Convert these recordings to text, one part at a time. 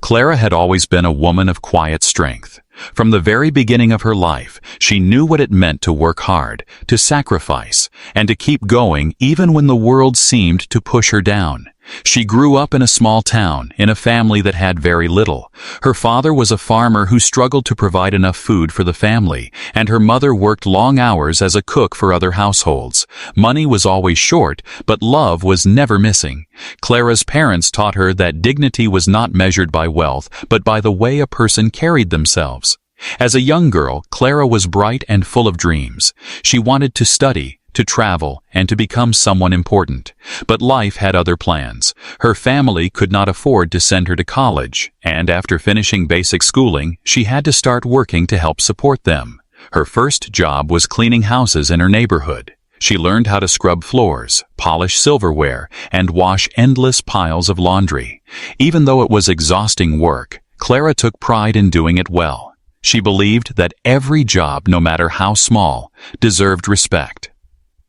Clara had always been a woman of quiet strength. From the very beginning of her life, she knew what it meant to work hard, to sacrifice, and to keep going even when the world seemed to push her down. She grew up in a small town, in a family that had very little. Her father was a farmer who struggled to provide enough food for the family, and her mother worked long hours as a cook for other households. Money was always short, but love was never missing. Clara's parents taught her that dignity was not measured by wealth, but by the way a person carried themselves. As a young girl, Clara was bright and full of dreams. She wanted to study, to travel, and to become someone important. But life had other plans. Her family could not afford to send her to college, and after finishing basic schooling, she had to start working to help support them. Her first job was cleaning houses in her neighborhood. She learned how to scrub floors, polish silverware, and wash endless piles of laundry. Even though it was exhausting work, Clara took pride in doing it well. She believed that every job, no matter how small, deserved respect.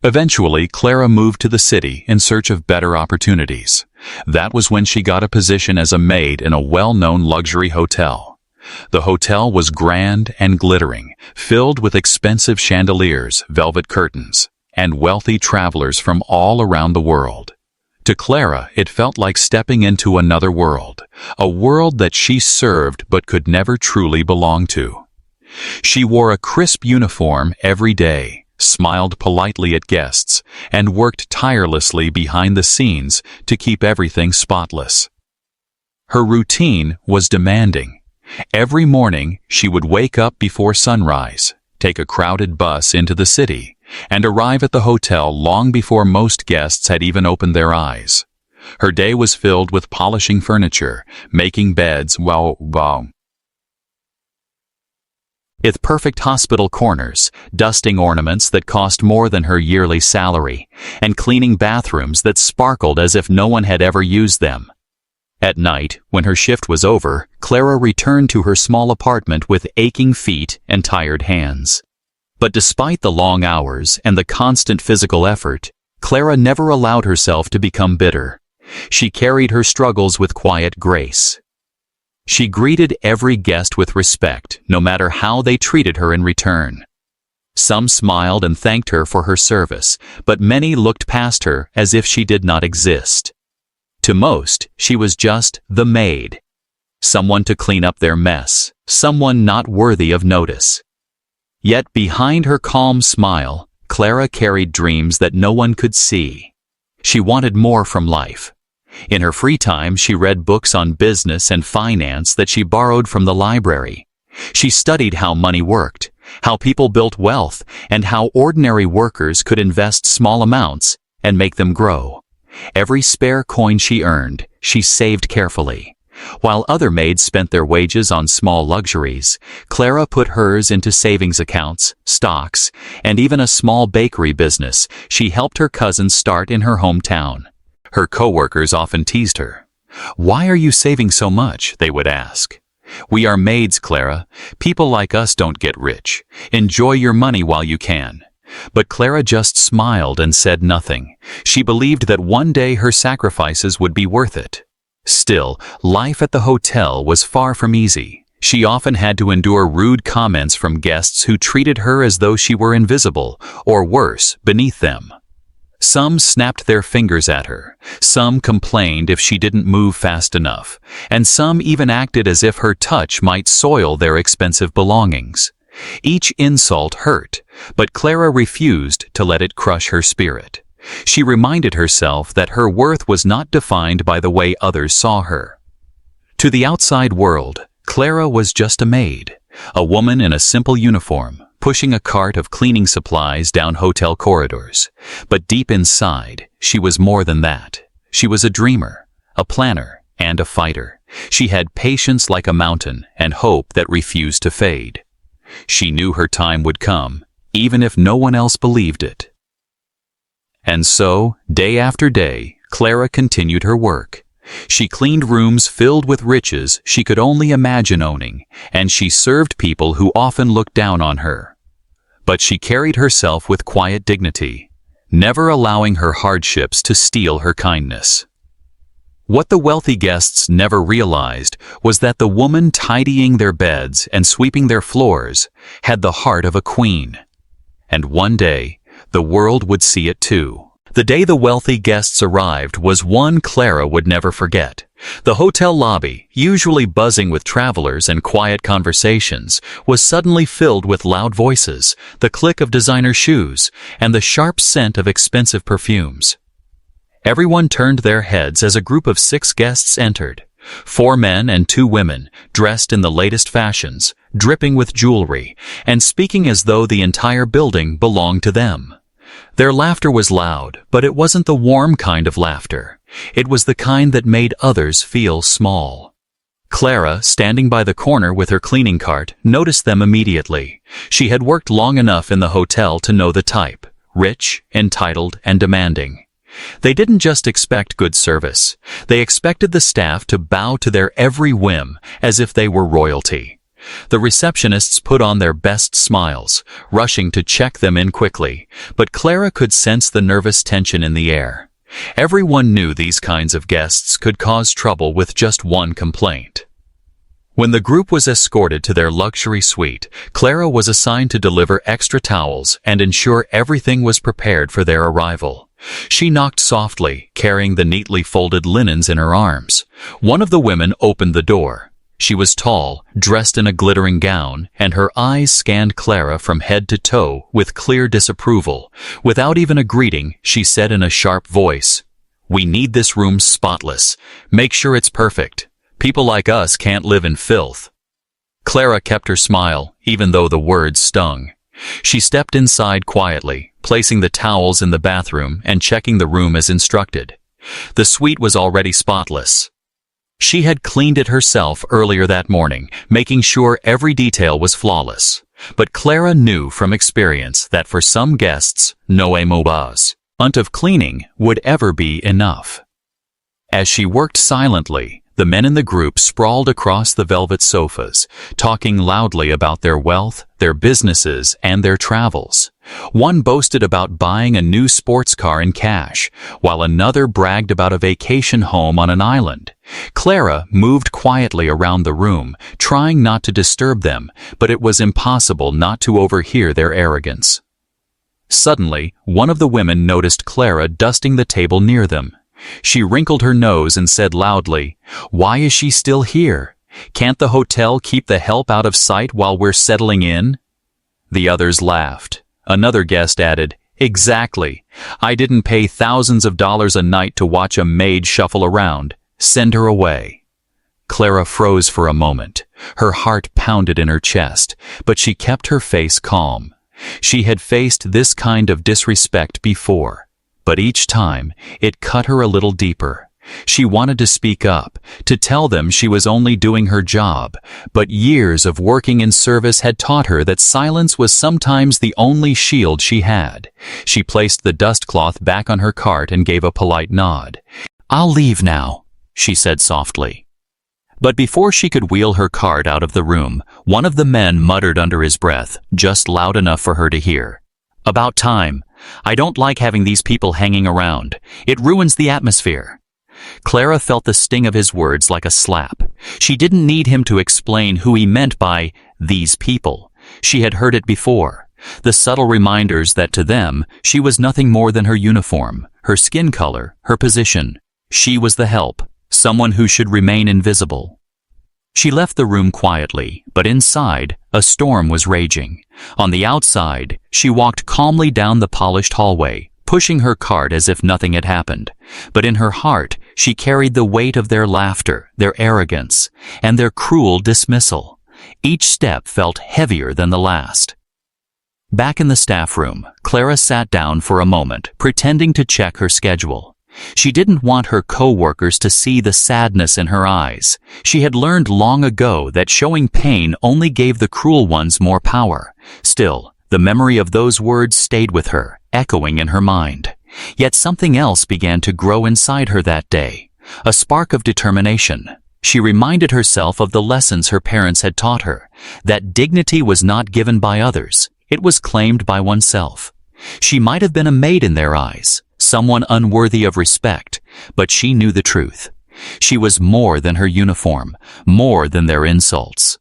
Eventually, Clara moved to the city in search of better opportunities. That was when she got a position as a maid in a well-known luxury hotel. The hotel was grand and glittering, filled with expensive chandeliers, velvet curtains, and wealthy travelers from all around the world. To Clara, it felt like stepping into another world, a world that she served but could never truly belong to. She wore a crisp uniform every day, smiled politely at guests, and worked tirelessly behind the scenes to keep everything spotless. Her routine was demanding. Every morning, she would wake up before sunrise, take a crowded bus into the city, and arrive at the hotel long before most guests had even opened their eyes. Her day was filled with polishing furniture, making beds, with perfect hospital corners, dusting ornaments that cost more than her yearly salary, and cleaning bathrooms that sparkled as if no one had ever used them. At night, when her shift was over, Clara returned to her small apartment with aching feet and tired hands. But despite the long hours and the constant physical effort, Clara never allowed herself to become bitter. She carried her struggles with quiet grace. She greeted every guest with respect, no matter how they treated her in return. Some smiled and thanked her for her service, but many looked past her as if she did not exist. To most, she was just the maid. Someone to clean up their mess, someone not worthy of notice. Yet behind her calm smile, Clara carried dreams that no one could see. She wanted more from life. In her free time, she read books on business and finance that she borrowed from the library. She studied how money worked, how people built wealth, and how ordinary workers could invest small amounts and make them grow. Every spare coin she earned, she saved carefully. While other maids spent their wages on small luxuries, Clara put hers into savings accounts, stocks, and even a small bakery business she helped her cousins start in her hometown. Her coworkers often teased her. "Why are you saving so much?" they would ask. "We are maids, Clara. People like us don't get rich. Enjoy your money while you can." But Clara just smiled and said nothing. She believed that one day her sacrifices would be worth it. Still, life at the hotel was far from easy. She often had to endure rude comments from guests who treated her as though she were invisible, or worse, beneath them. Some snapped their fingers at her, some complained if she didn't move fast enough, and some even acted as if her touch might soil their expensive belongings. Each insult hurt, but Clara refused to let it crush her spirit. She reminded herself that her worth was not defined by the way others saw her. To the outside world, Clara was just a maid, a woman in a simple uniform, pushing a cart of cleaning supplies down hotel corridors. But deep inside, she was more than that. She was a dreamer, a planner, and a fighter. She had patience like a mountain and hope that refused to fade. She knew her time would come, even if no one else believed it. And so, day after day, Clara continued her work. She cleaned rooms filled with riches she could only imagine owning, and she served people who often looked down on her. But she carried herself with quiet dignity, never allowing her hardships to steal her kindness. What the wealthy guests never realized was that the woman tidying their beds and sweeping their floors had the heart of a queen. And one day, the world would see it too. The day the wealthy guests arrived was one Clara would never forget. The hotel lobby, usually buzzing with travelers and quiet conversations, was suddenly filled with loud voices, the click of designer shoes, and the sharp scent of expensive perfumes. Everyone turned their heads as a group of 6 guests entered. 4 men and 2 women, dressed in the latest fashions, dripping with jewelry, and speaking as though the entire building belonged to them. Their laughter was loud, but it wasn't the warm kind of laughter. It was the kind that made others feel small. Clara, standing by the corner with her cleaning cart, noticed them immediately. She had worked long enough in the hotel to know the type: rich, entitled, and demanding. They didn't just expect good service. They expected the staff to bow to their every whim as if they were royalty. The receptionists put on their best smiles, rushing to check them in quickly, but Clara could sense the nervous tension in the air. Everyone knew these kinds of guests could cause trouble with just one complaint. When the group was escorted to their luxury suite, Clara was assigned to deliver extra towels and ensure everything was prepared for their arrival. She knocked softly, carrying the neatly folded linens in her arms. One of the women opened the door. She was tall, dressed in a glittering gown, and her eyes scanned Clara from head to toe with clear disapproval. Without even a greeting, she said in a sharp voice, "We need this room spotless. Make sure it's perfect. People like us can't live in filth." Clara kept her smile, even though the words stung. She stepped inside quietly, placing the towels in the bathroom and checking the room as instructed. The suite was already spotless. She had cleaned it herself earlier that morning, making sure every detail was flawless. But Clara knew from experience that for some guests, no amount of cleaning would ever be enough. As she worked silently, the men in the group sprawled across the velvet sofas, talking loudly about their wealth, their businesses, and their travels. One boasted about buying a new sports car in cash, while another bragged about a vacation home on an island. Clara moved quietly around the room, trying not to disturb them, but it was impossible not to overhear their arrogance. Suddenly, one of the women noticed Clara dusting the table near them. She wrinkled her nose and said loudly, "Why is she still here? Can't the hotel keep the help out of sight while we're settling in?" The others laughed. Another guest added, "Exactly. I didn't pay thousands of dollars a night to watch a maid shuffle around. Send her away." Clara froze for a moment. Her heart pounded in her chest, but she kept her face calm. She had faced this kind of disrespect before, but each time it cut her a little deeper. She wanted to speak up, to tell them she was only doing her job, but years of working in service had taught her that silence was sometimes the only shield she had. She placed the dust cloth back on her cart and gave a polite nod. "I'll leave now," she said softly. But before she could wheel her cart out of the room, one of the men muttered under his breath, just loud enough for her to hear, "About time. I don't like having these people hanging around. It ruins the atmosphere." Clara felt the sting of his words like a slap. She didn't need him to explain who he meant by "these people." She had heard it before. The subtle reminders that to them, she was nothing more than her uniform, her skin color, her position. She was the help, someone who should remain invisible. She left the room quietly, but inside, a storm was raging. On the outside, she walked calmly down the polished hallway, pushing her cart as if nothing had happened. But in her heart, she carried the weight of their laughter, their arrogance, and their cruel dismissal. Each step felt heavier than the last. Back in the staff room, Clara sat down for a moment, pretending to check her schedule. She didn't want her co-workers to see the sadness in her eyes. She had learned long ago that showing pain only gave the cruel ones more power. Still, the memory of those words stayed with her, echoing in her mind. Yet something else began to grow inside her that day, a spark of determination. She reminded herself of the lessons her parents had taught her, that dignity was not given by others, it was claimed by oneself. She might have been a maid in their eyes, someone unworthy of respect, but she knew the truth. She was more than her uniform, more than their insults.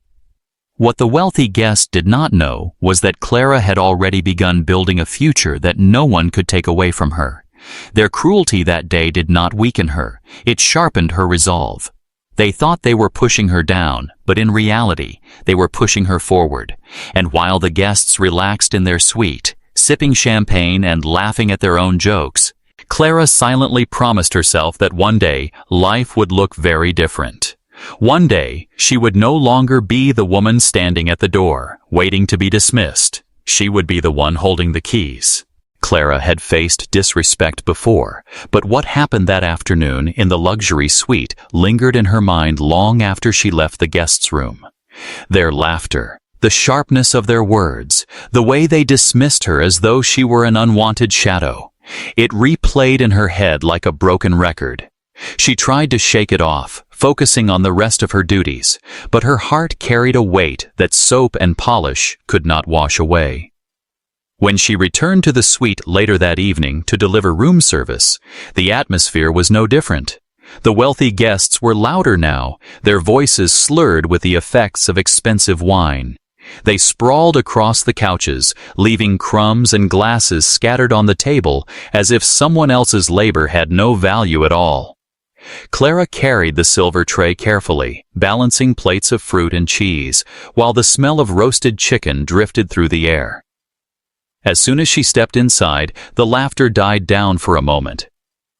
What the wealthy guest did not know was that Clara had already begun building a future that no one could take away from her. Their cruelty that day did not weaken her, it sharpened her resolve. They thought they were pushing her down, but in reality, they were pushing her forward. And while the guests relaxed in their suite, sipping champagne and laughing at their own jokes, Clara silently promised herself that one day, life would look very different. One day, she would no longer be the woman standing at the door, waiting to be dismissed. She would be the one holding the keys. Clara had faced disrespect before, but what happened that afternoon in the luxury suite lingered in her mind long after she left the guest's room. Their laughter, the sharpness of their words, the way they dismissed her as though she were an unwanted shadow. It replayed in her head like a broken record. She tried to shake it off, focusing on the rest of her duties, but her heart carried a weight that soap and polish could not wash away. When she returned to the suite later that evening to deliver room service, the atmosphere was no different. The wealthy guests were louder now, their voices slurred with the effects of expensive wine. They sprawled across the couches, leaving crumbs and glasses scattered on the table as if someone else's labor had no value at all. Clara carried the silver tray carefully, balancing plates of fruit and cheese, while the smell of roasted chicken drifted through the air. As soon as she stepped inside, the laughter died down for a moment.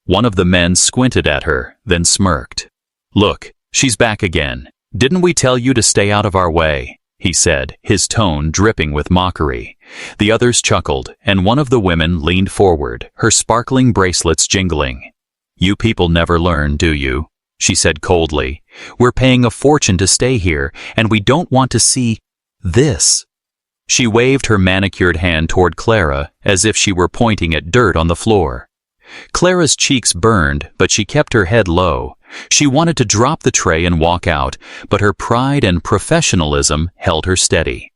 One of the men squinted at her, then smirked. "Look, she's back again. Didn't we tell you to stay out of our way?" he said, his tone dripping with mockery. The others chuckled, and one of the women leaned forward, her sparkling bracelets jingling. "You people never learn, do you?" she said coldly. "We're paying a fortune to stay here, and we don't want to see this." She waved her manicured hand toward Clara, as if she were pointing at dirt on the floor. Clara's cheeks burned, but she kept her head low. She wanted to drop the tray and walk out, but her pride and professionalism held her steady.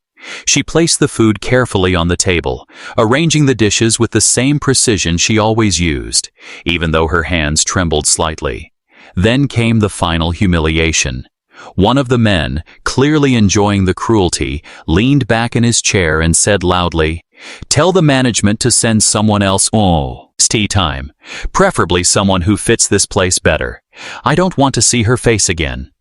She placed the food carefully on the table, arranging the dishes with the same precision she always used, even though her hands trembled slightly. Then came the final humiliation. One of the men, clearly enjoying the cruelty, leaned back in his chair and said loudly, "Tell the management to send someone else. Oh, it's tea time. Preferably someone who fits this place better. I don't want to see her face again."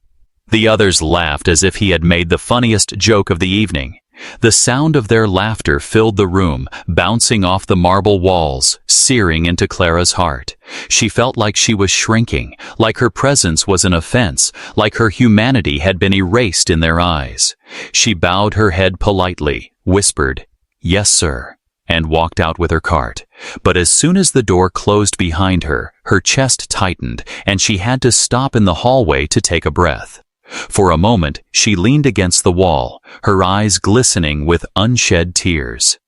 The others laughed as if he had made the funniest joke of the evening. The sound of their laughter filled the room, bouncing off the marble walls, searing into Clara's heart. She felt like she was shrinking, like her presence was an offense, like her humanity had been erased in their eyes. She bowed her head politely, whispered, "Yes, sir," and walked out with her cart. But as soon as the door closed behind her, her chest tightened, and she had to stop in the hallway to take a breath. For a moment, she leaned against the wall, her eyes glistening with unshed tears.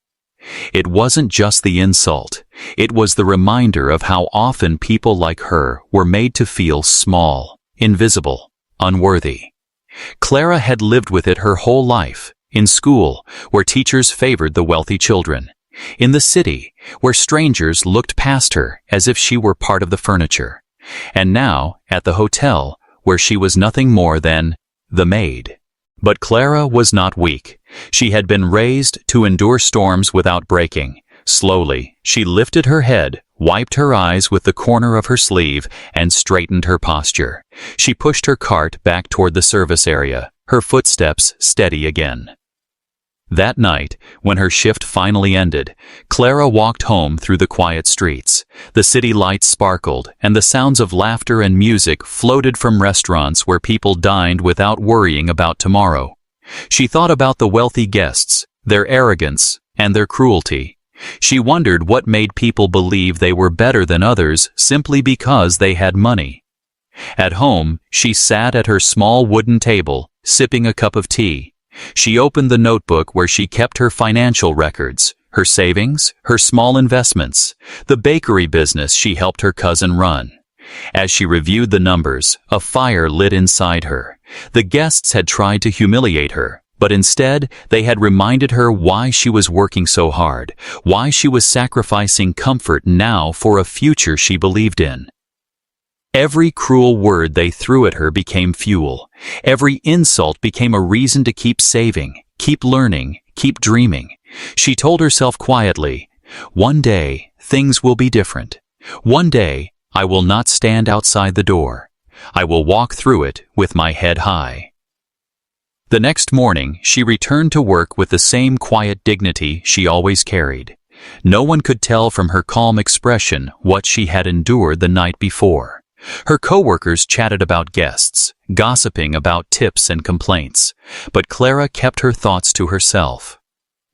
It wasn't just the insult. It was the reminder of how often people like her were made to feel small, invisible, unworthy. Clara had lived with it her whole life, in school, where teachers favored the wealthy children, in the city, where strangers looked past her as if she were part of the furniture, and now, at the hotel, where she was nothing more than the maid. But Clara was not weak. She had been raised to endure storms without breaking. Slowly, she lifted her head, wiped her eyes with the corner of her sleeve, and straightened her posture. She pushed her cart back toward the service area, her footsteps steady again. That night, when her shift finally ended, Clara walked home through the quiet streets. The city lights sparkled, and the sounds of laughter and music floated from restaurants where people dined without worrying about tomorrow. She thought about the wealthy guests, their arrogance, and their cruelty. She wondered what made people believe they were better than others simply because they had money. At home, she sat at her small wooden table, sipping a cup of tea. She opened the notebook where she kept her financial records, her savings, her small investments, the bakery business she helped her cousin run. As she reviewed the numbers, a fire lit inside her. The guests had tried to humiliate her, but instead they had reminded her why she was working so hard, why she was sacrificing comfort now for a future she believed in. Every cruel word they threw at her became fuel. Every insult became a reason to keep saving, keep learning, keep dreaming. She told herself quietly, "One day, things will be different. One day, I will not stand outside the door. I will walk through it with my head high." The next morning, she returned to work with the same quiet dignity she always carried. No one could tell from her calm expression what she had endured the night before. Her coworkers chatted about guests, gossiping about tips and complaints, but Clara kept her thoughts to herself.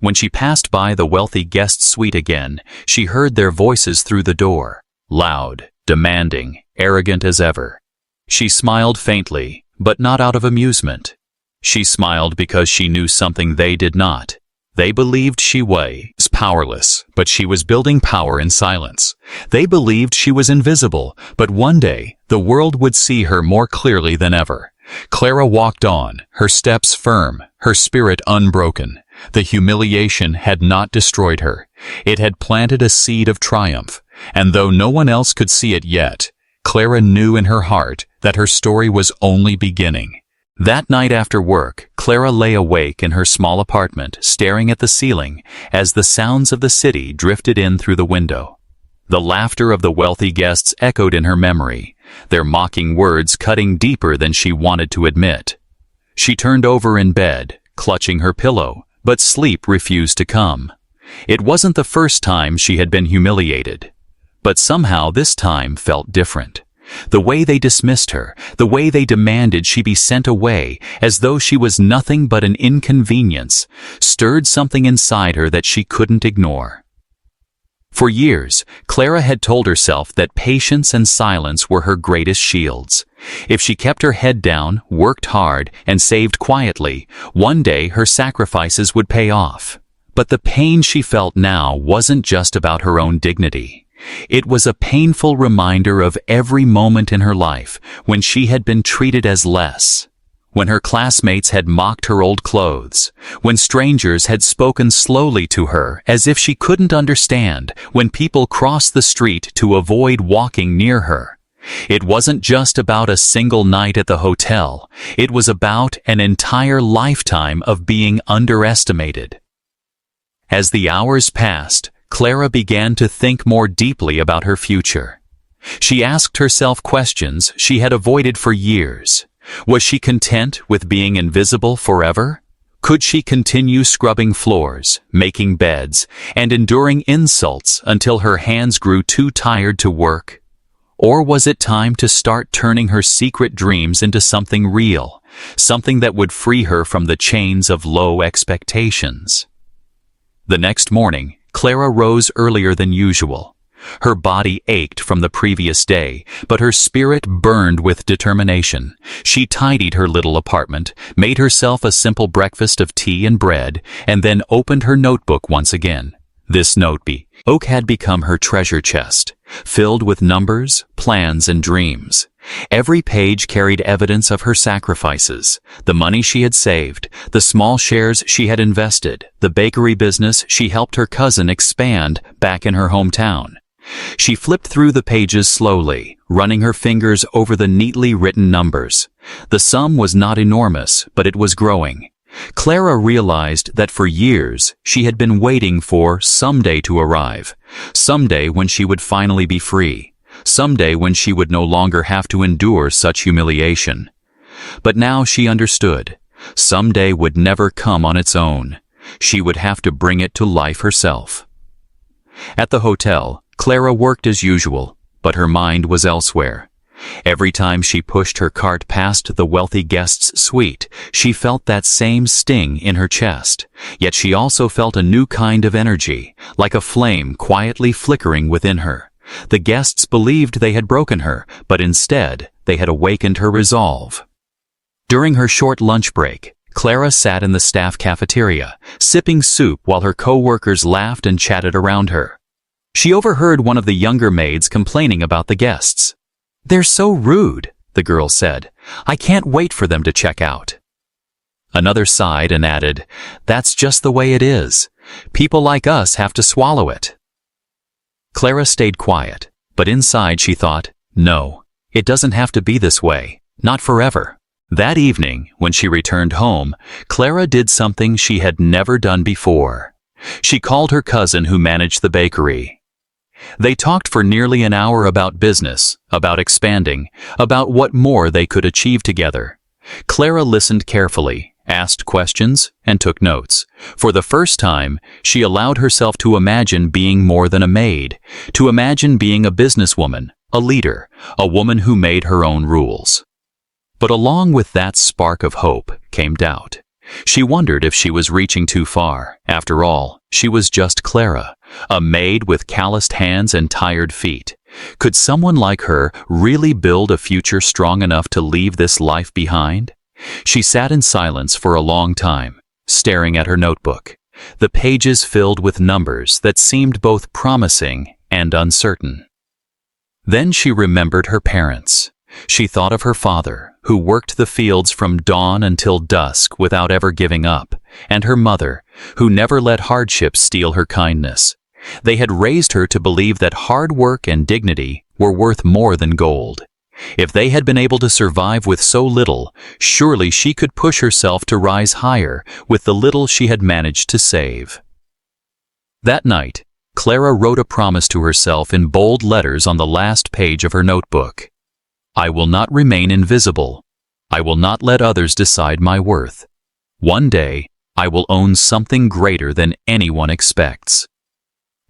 When she passed by the wealthy guest suite again, she heard their voices through the door, loud, demanding, arrogant as ever. She smiled faintly, but not out of amusement. She smiled because she knew something they did not. They believed she was powerless, but she was building power in silence. They believed she was invisible, but one day the world would see her more clearly than ever. Clara walked on, her steps firm, her spirit unbroken. The humiliation had not destroyed her. It had planted a seed of triumph, and though no one else could see it yet, Clara knew in her heart that her story was only beginning. That night after work, Clara lay awake in her small apartment, staring at the ceiling as the sounds of the city drifted in through the window. The laughter of the wealthy guests echoed in her memory, their mocking words cutting deeper than she wanted to admit. She turned over in bed, clutching her pillow, but sleep refused to come. It wasn't the first time she had been humiliated, but somehow this time felt different. The way they dismissed her, the way they demanded she be sent away as though she was nothing but an inconvenience, stirred something inside her that she couldn't ignore. For years, Clara had told herself that patience and silence were her greatest shields. If she kept her head down, worked hard, and saved quietly, one day her sacrifices would pay off. But the pain she felt now wasn't just about her own dignity. It was a painful reminder of every moment in her life when she had been treated as less, when her classmates had mocked her old clothes, when strangers had spoken slowly to her as if she couldn't understand, when people crossed the street to avoid walking near her. It wasn't just about a single night at the hotel. It was about an entire lifetime of being underestimated. As the hours passed, Clara began to think more deeply about her future. She asked herself questions she had avoided for years. Was she content with being invisible forever? Could she continue scrubbing floors, making beds, and enduring insults until her hands grew too tired to work? Or was it time to start turning her secret dreams into something real, something that would free her from the chains of low expectations? The next morning, Clara rose earlier than usual. Her body ached from the previous day, but her spirit burned with determination. She tidied her little apartment, made herself a simple breakfast of tea and bread, and then opened her notebook once again. This notebook had become her treasure chest, filled with numbers, plans, and dreams. Every page carried evidence of her sacrifices, the money she had saved, the small shares she had invested, the bakery business she helped her cousin expand back in her hometown. She flipped through the pages slowly, running her fingers over the neatly written numbers. The sum was not enormous, but it was growing. Clara realized that for years she had been waiting for someday to arrive, someday when she would finally be free. Someday when she would no longer have to endure such humiliation. But now she understood. Someday would never come on its own. She would have to bring it to life herself. At the hotel, Clara worked as usual, but her mind was elsewhere. Every time she pushed her cart past the wealthy guest's suite, she felt that same sting in her chest. Yet she also felt a new kind of energy, like a flame quietly flickering within her. The guests believed they had broken her, but instead, they had awakened her resolve. During her short lunch break, Clara sat in the staff cafeteria, sipping soup while her co-workers laughed and chatted around her. She overheard one of the younger maids complaining about the guests. "They're so rude," the girl said. "I can't wait for them to check out." Another sighed and added, "That's just the way it is. People like us have to swallow it." Clara stayed quiet, but inside she thought, no, It doesn't have to be this way. Not forever. That evening, when she returned home, Clara did something she had never done before. She called her cousin who managed the bakery. They talked for nearly an hour about business, about expanding, about what more they could achieve together. Clara listened carefully, asked questions, and took notes. For the first time, she allowed herself to imagine being more than a maid, to imagine being a businesswoman, a leader, a woman who made her own rules. But along with that spark of hope came doubt. She wondered if she was reaching too far. After all, she was just Clara, a maid with calloused hands and tired feet. Could someone like her really build a future strong enough to leave this life behind? She sat in silence for a long time, staring at her notebook, the pages filled with numbers that seemed both promising and uncertain. Then she remembered her parents. She thought of her father, who worked the fields from dawn until dusk without ever giving up, and her mother, who never let hardships steal her kindness. They had raised her to believe that hard work and dignity were worth more than gold. If they had been able to survive with so little, surely she could push herself to rise higher with the little she had managed to save. That night, Clara wrote a promise to herself in bold letters on the last page of her notebook. I will not remain invisible. I will not let others decide my worth. One day, I will own something greater than anyone expects.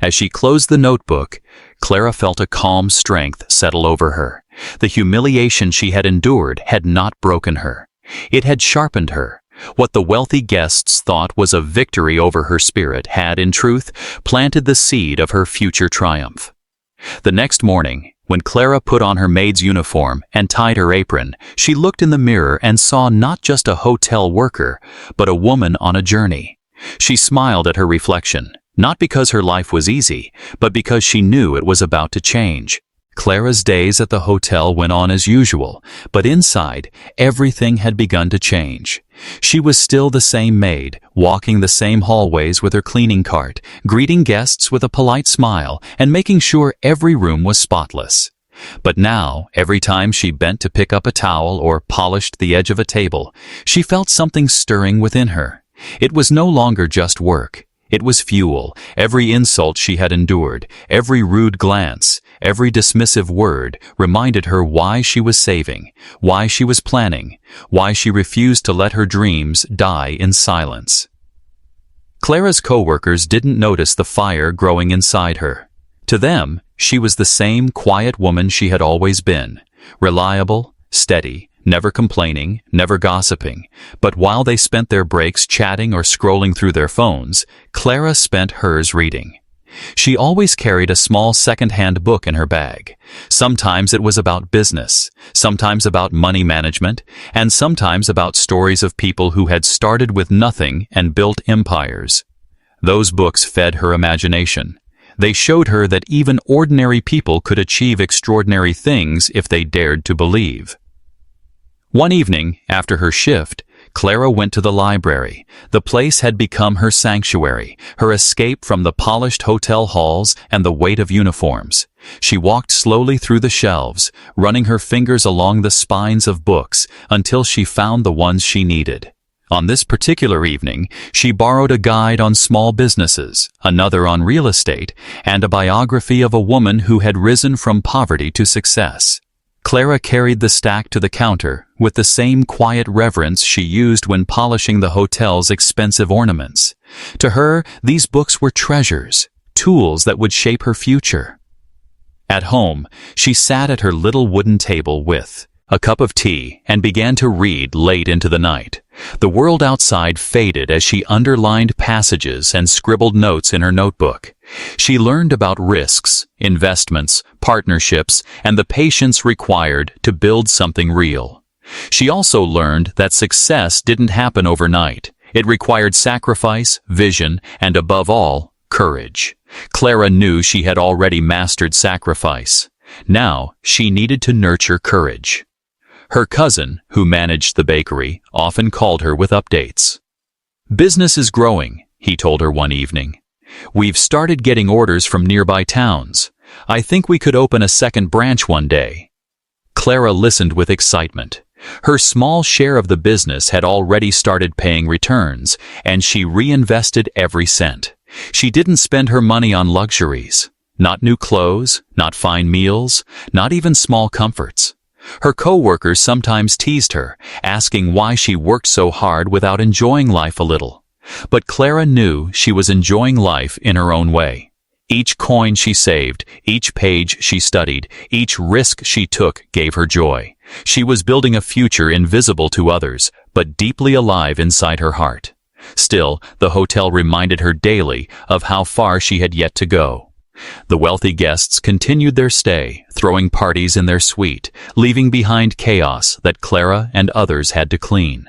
As she closed the notebook, Clara felt a calm strength settle over her. The humiliation she had endured had not broken her. It had sharpened her. What the wealthy guests thought was a victory over her spirit had, in truth, planted the seed of her future triumph. The next morning, when Clara put on her maid's uniform and tied her apron, she looked in the mirror and saw not just a hotel worker, but a woman on a journey. She smiled at her reflection, not because her life was easy, but because she knew it was about to change. Clara's days at the hotel went on as usual, but inside, everything had begun to change. She was still the same maid, walking the same hallways with her cleaning cart, greeting guests with a polite smile, and making sure every room was spotless. But now, every time she bent to pick up a towel or polished the edge of a table, she felt something stirring within her. It was no longer just work. It was fuel. Every insult she had endured, every rude glance, every dismissive word reminded her why she was saving, why she was planning, why she refused to let her dreams die in silence. Clara's co-workers didn't notice the fire growing inside her. To them, she was the same quiet woman she had always been, reliable, steady, never complaining, never gossiping. But while they spent their breaks chatting or scrolling through their phones, Clara spent hers reading. She always carried a small second-hand book in her bag. Sometimes it was about business, sometimes about money management, and sometimes about stories of people who had started with nothing and built empires. Those books fed her imagination. They showed her that even ordinary people could achieve extraordinary things if they dared to believe. One evening, after her shift, Clara went to the library. The place had become her sanctuary, her escape from the polished hotel halls and the weight of uniforms. She walked slowly through the shelves, running her fingers along the spines of books until she found the ones she needed. On this particular evening, she borrowed a guide on small businesses, another on real estate, and a biography of a woman who had risen from poverty to success. Clara carried the stack to the counter with the same quiet reverence she used when polishing the hotel's expensive ornaments. To her, these books were treasures, tools that would shape her future. At home, she sat at her little wooden table with a cup of tea and began to read late into the night. The world outside faded as she underlined passages and scribbled notes in her notebook. She learned about risks, investments, partnerships, and the patience required to build something real. She also learned that success didn't happen overnight. It required sacrifice, vision, and above all, courage. Clara knew she had already mastered sacrifice. Now, she needed to nurture courage. Her cousin, who managed the bakery, often called her with updates. "Business is growing," he told her one evening. "We've started getting orders from nearby towns. I think we could open a second branch one day." Clara listened with excitement. Her small share of the business had already started paying returns, and she reinvested every cent. She didn't spend her money on luxuries. Not new clothes, not fine meals, not even small comforts. Her co-workers sometimes teased her, asking why she worked so hard without enjoying life a little. But Clara knew she was enjoying life in her own way. Each coin she saved, each page she studied, each risk she took gave her joy. She was building a future invisible to others, but deeply alive inside her heart. Still, the hotel reminded her daily of how far she had yet to go. The wealthy guests continued their stay, throwing parties in their suite, leaving behind chaos that Clara and others had to clean.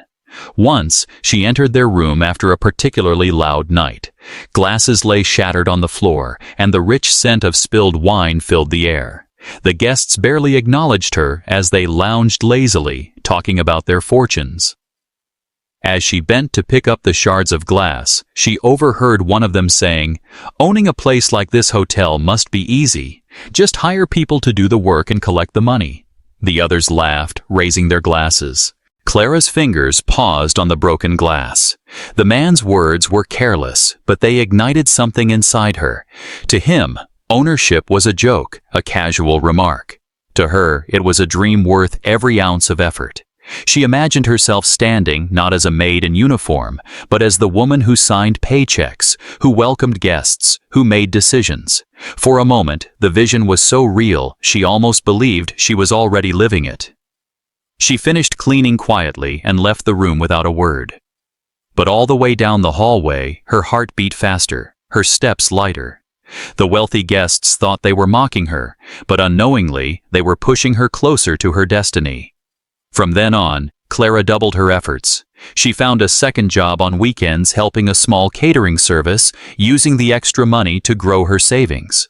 Once, she entered their room after a particularly loud night. Glasses lay shattered on the floor, and the rich scent of spilled wine filled the air. The guests barely acknowledged her as they lounged lazily, talking about their fortunes. As she bent to pick up the shards of glass, she overheard one of them saying, "Owning a place like this hotel must be easy. Just hire people to do the work and collect the money." The others laughed, raising their glasses. Clara's fingers paused on the broken glass. The man's words were careless, but they ignited something inside her. To him, ownership was a joke, a casual remark. To her, it was a dream worth every ounce of effort. She imagined herself standing not as a maid in uniform, but as the woman who signed paychecks, who welcomed guests, who made decisions. For a moment, the vision was so real, she almost believed she was already living it. She finished cleaning quietly and left the room without a word. But all the way down the hallway, her heart beat faster, her steps lighter. The wealthy guests thought they were mocking her, but unknowingly, they were pushing her closer to her destiny. From then on, Clara doubled her efforts. She found a second job on weekends helping a small catering service, using the extra money to grow her savings.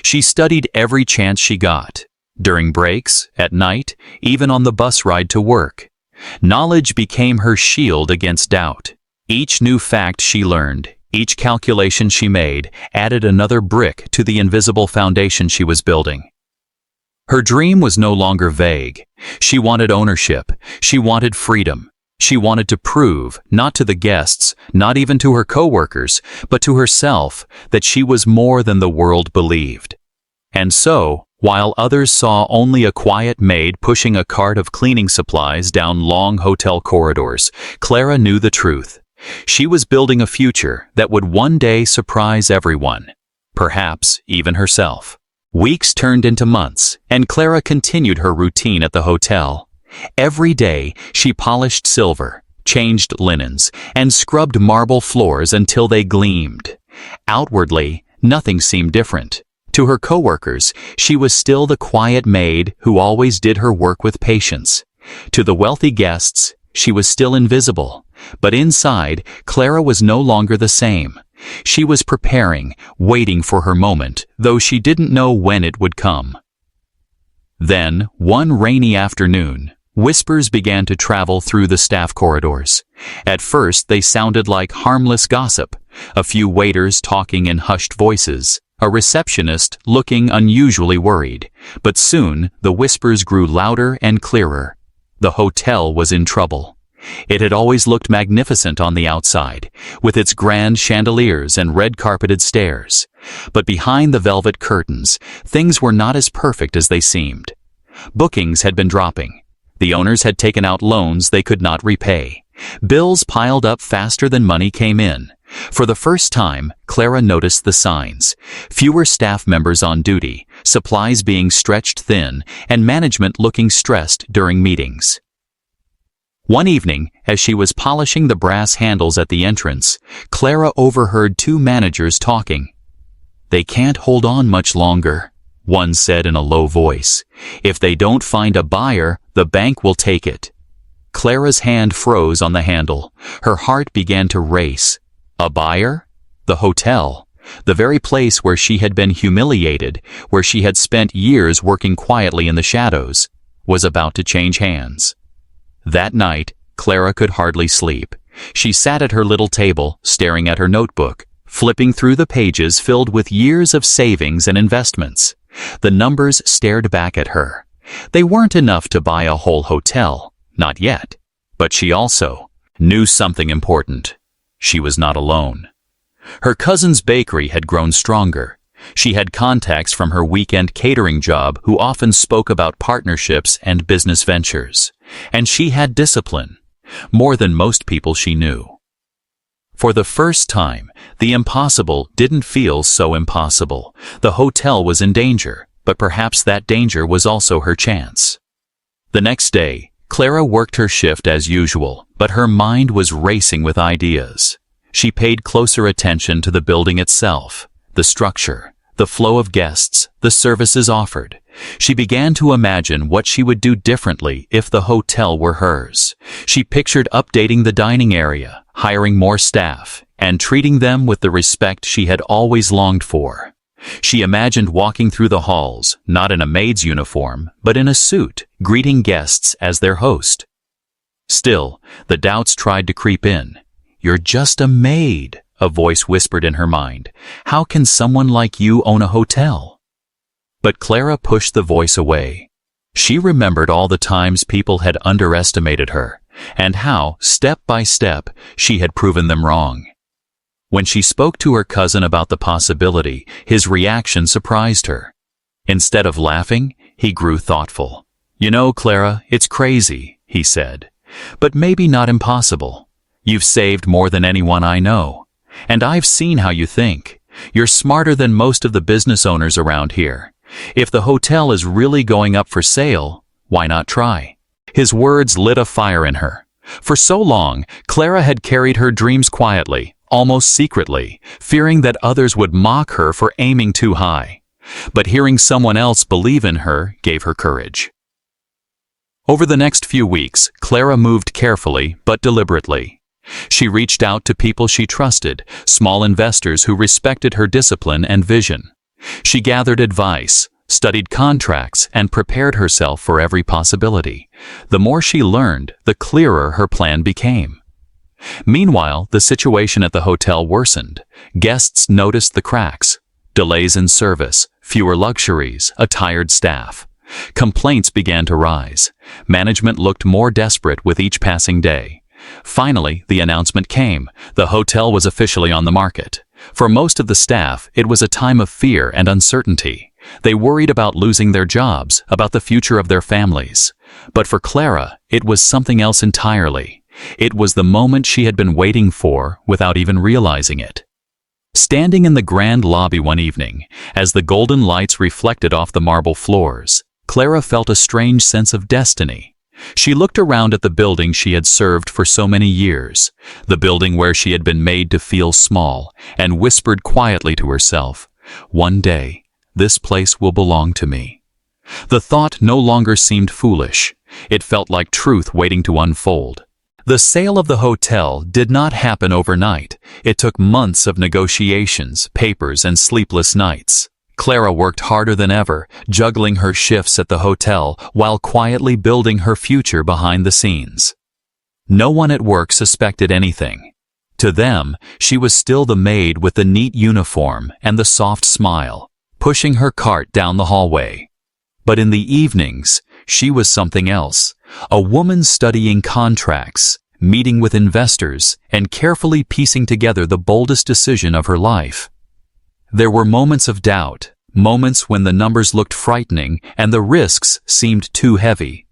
She studied every chance she got. During breaks, at night, even on the bus ride to work. Knowledge became her shield against doubt. Each new fact she learned, each calculation she made, added another brick to the invisible foundation she was building. Her dream was no longer vague. She wanted ownership. She wanted freedom. She wanted to prove, not to the guests, not even to her co-workers, but to herself, that she was more than the world believed. And so, while others saw only a quiet maid pushing a cart of cleaning supplies down long hotel corridors, Clara knew the truth. She was building a future that would one day surprise everyone, perhaps even herself. Weeks turned into months, and Clara continued her routine at the hotel. Every day, she polished silver, changed linens, and scrubbed marble floors until they gleamed. Outwardly, nothing seemed different. To her coworkers, she was still the quiet maid who always did her work with patience. To the wealthy guests, she was still invisible. But inside, Clara was no longer the same. She was preparing, waiting for her moment, though she didn't know when it would come. Then, one rainy afternoon, whispers began to travel through the staff corridors. At first, they sounded like harmless gossip, a few waiters talking in hushed voices, a receptionist looking unusually worried. But soon, the whispers grew louder and clearer. The hotel was in trouble. It had always looked magnificent on the outside, with its grand chandeliers and red-carpeted stairs. But behind the velvet curtains, things were not as perfect as they seemed. Bookings had been dropping. The owners had taken out loans they could not repay. Bills piled up faster than money came in. For the first time, Clara noticed the signs. Fewer staff members on duty, supplies being stretched thin, and management looking stressed during meetings. One evening, as she was polishing the brass handles at the entrance, Clara overheard two managers talking. "They can't hold on much longer," one said in a low voice. "If they don't find a buyer, the bank will take it." Clara's hand froze on the handle. Her heart began to race. A buyer? The hotel. The very place where she had been humiliated, where she had spent years working quietly in the shadows, was about to change hands. That night, Clara could hardly sleep. She sat at her little table, staring at her notebook, flipping through the pages filled with years of savings and investments. The numbers stared back at her. They weren't enough to buy a whole hotel, not yet. But she also knew something important. She was not alone. Her cousin's bakery had grown stronger. She had contacts from her weekend catering job who often spoke about partnerships and business ventures. And she had discipline, more than most people she knew. For the first time, the impossible didn't feel so impossible. The hotel was in danger, but perhaps that danger was also her chance. The next day, Clara worked her shift as usual, but her mind was racing with ideas. She paid closer attention to the building itself, the structure, the flow of guests, the services offered. She began to imagine what she would do differently if the hotel were hers. She pictured updating the dining area, hiring more staff, and treating them with the respect she had always longed for. She imagined walking through the halls, not in a maid's uniform, but in a suit, greeting guests as their host. Still, the doubts tried to creep in. "You're just a maid," a voice whispered in her mind. "How can someone like you own a hotel?" But Clara pushed the voice away. She remembered all the times people had underestimated her, and how, step by step, she had proven them wrong. When she spoke to her cousin about the possibility, his reaction surprised her. Instead of laughing, he grew thoughtful. "You know, Clara, it's crazy," he said, "but maybe not impossible. You've saved more than anyone I know. And I've seen how you think. You're smarter than most of the business owners around here. If the hotel is really going up for sale, why not try?" His words lit a fire in her. For so long, Clara had carried her dreams quietly, almost secretly, fearing that others would mock her for aiming too high. But hearing someone else believe in her gave her courage. Over the next few weeks, Clara moved carefully but deliberately. She reached out to people she trusted, small investors who respected her discipline and vision. She gathered advice, studied contracts, and prepared herself for every possibility. The more she learned, the clearer her plan became. Meanwhile, the situation at the hotel worsened. Guests noticed the cracks, delays in service, fewer luxuries, a tired staff. Complaints began to rise. Management looked more desperate with each passing day. Finally, the announcement came. The hotel was officially on the market. For most of the staff, it was a time of fear and uncertainty. They worried about losing their jobs, about the future of their families. But for Clara, it was something else entirely. It was the moment she had been waiting for without even realizing it. Standing in the grand lobby one evening, as the golden lights reflected off the marble floors, Clara felt a strange sense of destiny. She looked around at the building she had served for so many years, the building where she had been made to feel small, and whispered quietly to herself, "One day, this place will belong to me." The thought no longer seemed foolish. It felt like truth waiting to unfold. The sale of the hotel did not happen overnight. It took months of negotiations, papers, and sleepless nights. Clara worked harder than ever, juggling her shifts at the hotel while quietly building her future behind the scenes. No one at work suspected anything. To them, she was still the maid with the neat uniform and the soft smile, pushing her cart down the hallway. But in the evenings, she was something else, a woman studying contracts, meeting with investors, and carefully piecing together the boldest decision of her life. There were moments of doubt, moments when the numbers looked frightening and the risks seemed too heavy.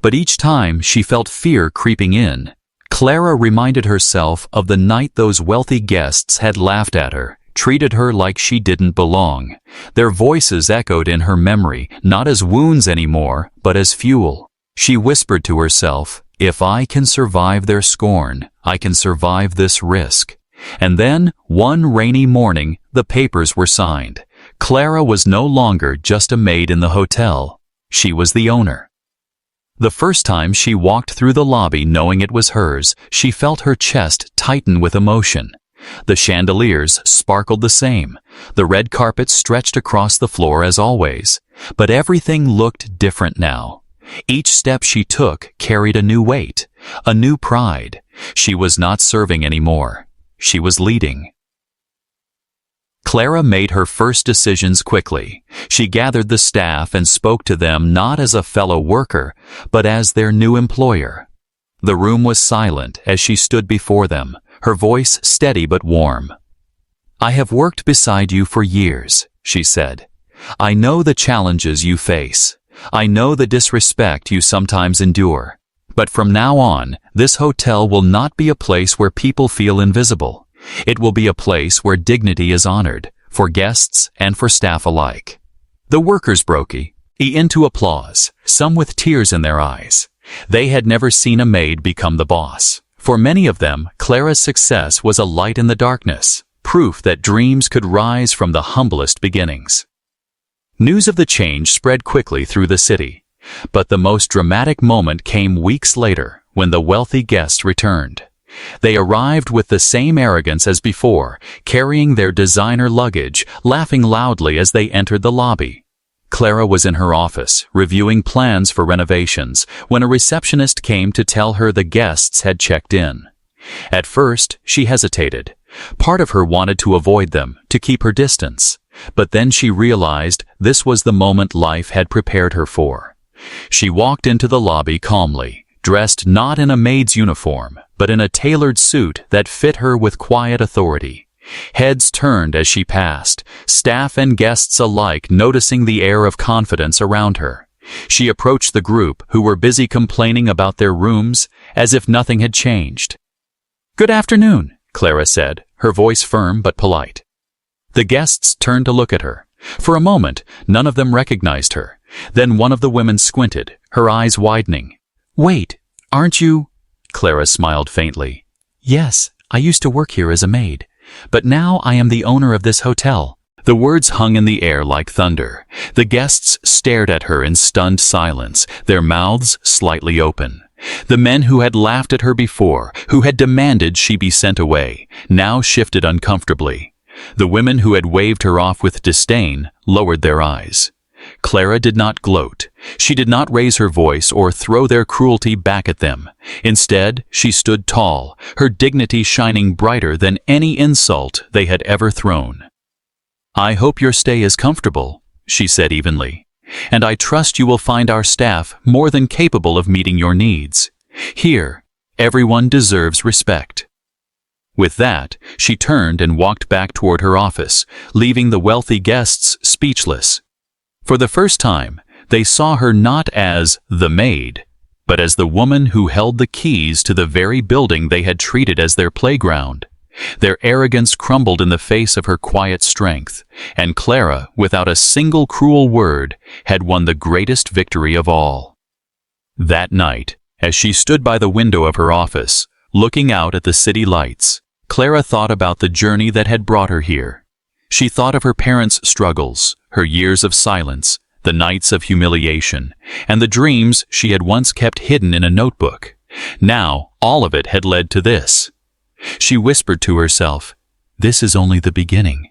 But each time she felt fear creeping in, Clara reminded herself of the night those wealthy guests had laughed at her, treated her like she didn't belong. Their voices echoed in her memory, not as wounds anymore, but as fuel. She whispered to herself, "If I can survive their scorn, I can survive this risk." And then, one rainy morning, the papers were signed. Clara was no longer just a maid in the hotel. She was the owner. The first time she walked through the lobby knowing it was hers, she felt her chest tighten with emotion. The chandeliers sparkled the same. The red carpet stretched across the floor as always. But everything looked different now. Each step she took carried a new weight, a new pride. She was not serving anymore. She was leading. Clara made her first decisions quickly. She gathered the staff and spoke to them not as a fellow worker, but as their new employer. The room was silent as she stood before them, her voice steady but warm. "I have worked beside you for years," she said. "I know the challenges you face. I know the disrespect you sometimes endure. But from now on, this hotel will not be a place where people feel invisible. It will be a place where dignity is honored, for guests and for staff alike." The workers broke into applause, some with tears in their eyes. They had never seen a maid become the boss. For many of them, Clara's success was a light in the darkness, proof that dreams could rise from the humblest beginnings. News of the change spread quickly through the city. But the most dramatic moment came weeks later, when the wealthy guests returned. They arrived with the same arrogance as before, carrying their designer luggage, laughing loudly as they entered the lobby. Clara was in her office, reviewing plans for renovations, when a receptionist came to tell her the guests had checked in. At first, she hesitated. Part of her wanted to avoid them, to keep her distance. But then she realized this was the moment life had prepared her for. She walked into the lobby calmly, dressed not in a maid's uniform, but in a tailored suit that fit her with quiet authority. Heads turned as she passed, staff and guests alike noticing the air of confidence around her. She approached the group, who were busy complaining about their rooms, as if nothing had changed. "Good afternoon," Clara said, her voice firm but polite. The guests turned to look at her. For a moment, none of them recognized her. Then one of the women squinted, her eyes widening. "Wait, aren't you—" Clara smiled faintly. "Yes, I used to work here as a maid, but now I am the owner of this hotel." The words hung in the air like thunder. The guests stared at her in stunned silence, their mouths slightly open. The men who had laughed at her before, who had demanded she be sent away, now shifted uncomfortably. The women who had waved her off with disdain lowered their eyes. Clara did not gloat. She did not raise her voice or throw their cruelty back at them. Instead, she stood tall, her dignity shining brighter than any insult they had ever thrown. "I hope your stay is comfortable," she said evenly, "and I trust you will find our staff more than capable of meeting your needs. Here, everyone deserves respect." With that, she turned and walked back toward her office, leaving the wealthy guests speechless. For the first time, they saw her not as the maid, but as the woman who held the keys to the very building they had treated as their playground. Their arrogance crumbled in the face of her quiet strength, and Clara, without a single cruel word, had won the greatest victory of all. That night, as she stood by the window of her office, looking out at the city lights, Clara thought about the journey that had brought her here. She thought of her parents' struggles, her years of silence, the nights of humiliation, and the dreams she had once kept hidden in a notebook. Now, all of it had led to this. She whispered to herself, "This is only the beginning."